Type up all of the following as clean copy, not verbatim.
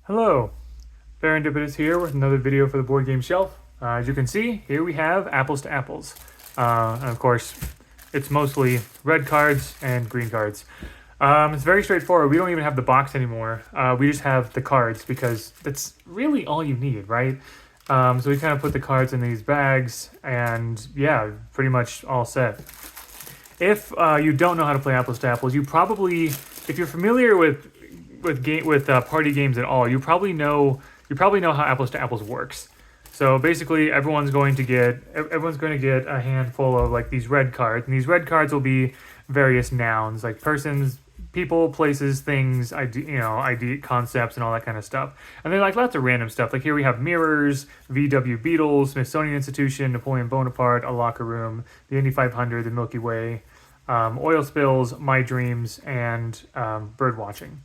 Hello, Serendipitous here with another video for the Board Game Shelf. As you can see, here we have Apples to Apples. And of course, it's mostly red cards and green cards. It's very straightforward. We don't even have the box anymore. We just have the cards because that's really all you need, right? So we kind of put the cards in these bags and yeah, pretty much all set. If you don't know how to play Apples to Apples, you probably, if you're familiar with party games at all, you probably know how Apples to Apples works. So basically, everyone's going to get a handful of like these red cards, and these red cards will be various nouns like persons, people, places, things, ID concepts, and all that kind of stuff. And then like lots of random stuff. Like here we have mirrors, VW Beetles, Smithsonian Institution, Napoleon Bonaparte, a locker room, the Indy 500, the Milky Way, oil spills, my dreams, and bird watching.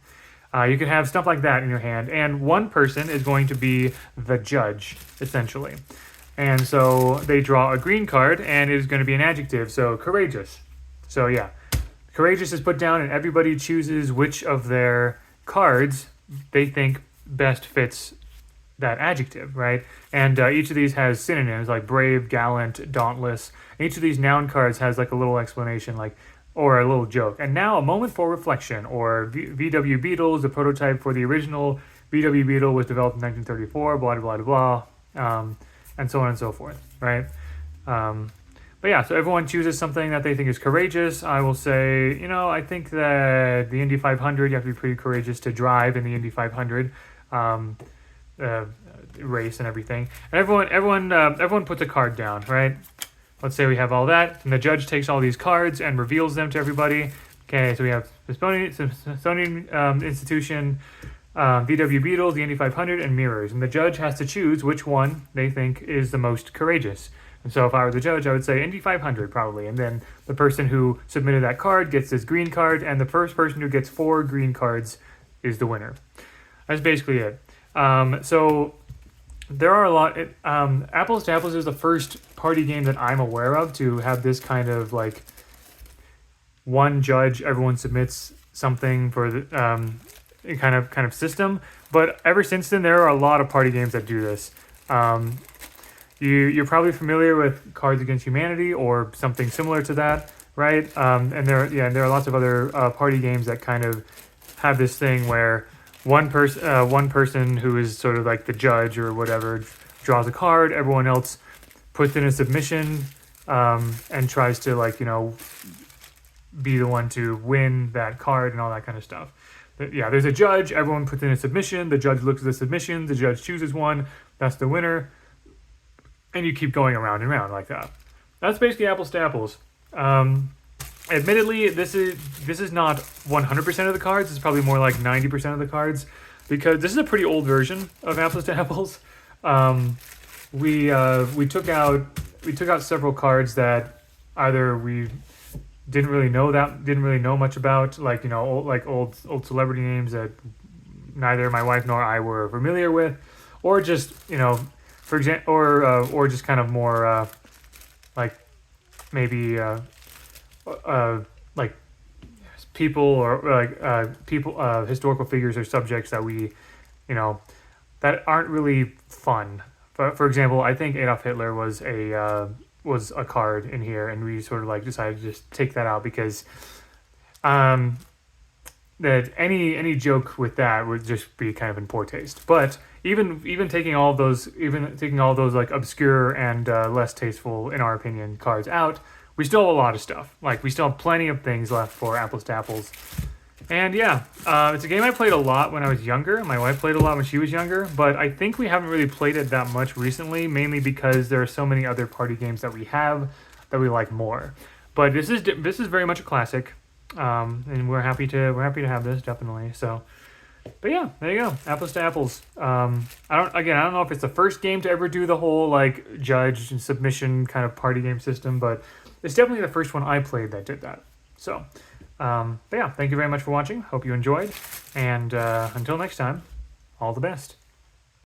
You can have stuff like that in your hand, and one person is going to be the judge, essentially. And so they draw a green card, and it is going to be an adjective, so courageous. So yeah, courageous is put down, and everybody chooses which of their cards they think best fits that adjective, right? And each of these has synonyms like brave, gallant, dauntless. And each of these noun cards has like a little explanation, like or a little joke. And now a moment for reflection, or VW Beetles, the prototype for the original VW Beetle was developed in 1934, blah, blah, blah, blah, and so on and so forth, right? But yeah, so everyone chooses something that they think is courageous. I will say, I think that the Indy 500, you have to be pretty courageous to drive in the Indy 500 race and everything. And everyone puts a card down, right? Let's say we have all that, and the judge takes all these cards and reveals them to everybody. Okay, so we have Smithsonian Institution, VW Beetles, the Indy 500, and mirrors. And the judge has to choose which one they think is the most courageous. And so if I were the judge, I would say Indy 500 probably. And then the person who submitted that card gets this green card, and the first person who gets 4 green cards is the winner. That's basically it. So there are a lot. Apples to Apples is the first party game that I'm aware of to have this kind of like one judge, everyone submits something for the kind of system. But ever since then, there are a lot of party games that do this. You're probably familiar with Cards Against Humanity or something similar to that, right? And there are lots of other party games that kind of have this thing where one person who is sort of like the judge or whatever draws a card, everyone else puts in a submission and tries to be the one to win that card and all that kind of stuff. But yeah, there's a judge, everyone puts in a submission, the judge looks at the submissions, the judge chooses one, that's the winner, and you keep going around and around like that. That's basically Apples to Apples. Admittedly, this is not 100% of the cards. It's probably more like 90% of the cards, because this is a pretty old version of Apples to Apples. We took out several cards that either we didn't really know much about, like old celebrity names that neither my wife nor I were familiar with, or just for example, or just kind of more like maybe. Like people or historical figures or subjects that we, that aren't really fun. For example, I think Adolf Hitler was a card in here, and we sort of decided to just take that out because that any joke with that would just be kind of in poor taste. But even taking all those like obscure and less tasteful, in our opinion, cards out, we still have a lot of stuff. Like, we still have plenty of things left for Apples to Apples. And yeah, it's a game I played a lot when I was younger. My wife played a lot when she was younger, but I think we haven't really played it that much recently, mainly because there are so many other party games that we have that we like more. But this is very much a classic, and we're happy to have this, definitely. So, but yeah, there you go, Apples to Apples. I don't know if it's the first game to ever do the whole like judge and submission kind of party game system, but it's definitely the first one I played that did that. So, but yeah, thank you very much for watching. Hope you enjoyed. And until next time, all the best.